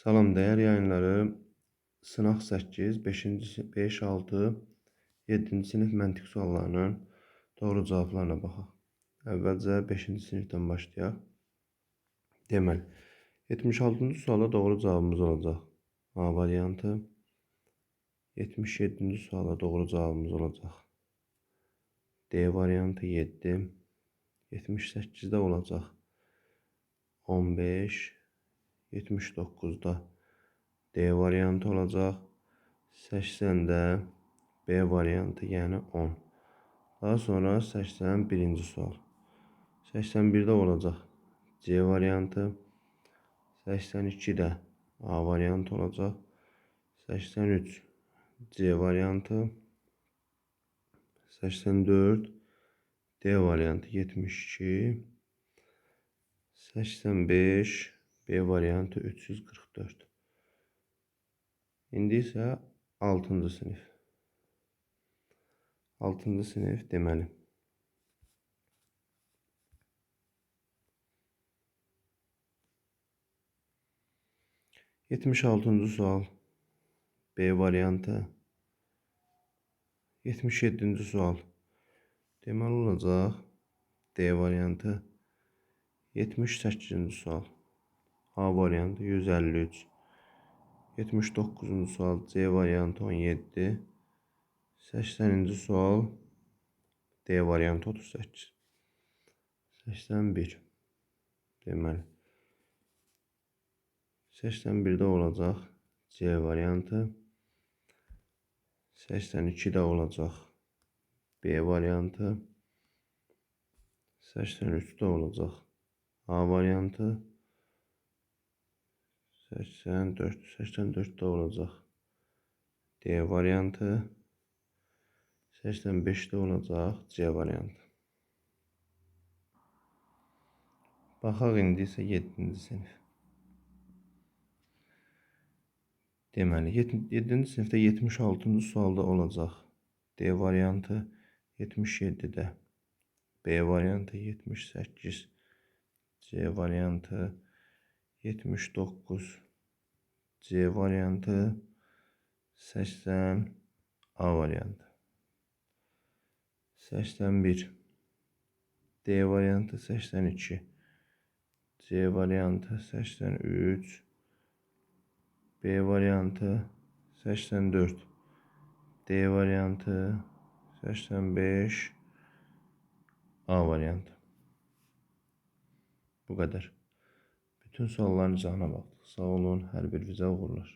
Salam dəyər yayınları. Sınaq 8, 5, 6, 7-ci sinif məntiq suallarının doğru cavablarına baxaq. Əvvəlcə 5-ci sinifdən başlayaq. Deməli, 76-cı suala doğru cavabımız olacaq A variantı. 77-ci suala doğru cavabımız olacaq D variantı 7. 78-də olacaq 15. 79'da D variantı olacaq. 80'də B variantı, yəni 10. Daha sonra 81-ci sual. 81'də olacaq C variantı. 82'də A variantı olacaq. 83 C variantı. 84 D variantı 72. 85 B variantı 344. İndi isə 6-cı sinif. 6-cı sinif deməli. Yetmiş altıncı sual B variantı. 77-ci sual deməli olacaq D variantı. 78-ci sual A variantı 153. 79-cu sual C variantı 17. 80-ci sual D variantı 38. 81 deməli. 81'də olacaq C variantı. 82'də olacaq B variantı. 83'də olacaq A variantı. 84'də olacaq D variantı. 85'də olacaq C variantı. Baxaq indi isə 7-ci sinif. Deməli, 7-ci sinifdə 76-cı sualda olacaq D variantı. 77'də B variantı. 78 C variantı. 79 C variantı. 80 A variantı. 81 D variantı. 82 C variantı. 83 B variantı. 84 D variantı. 85 A variantı. Bu qədər. Bütün sualların cavabına baxdıq. Sağ olun, hər bir bizə uğurlar.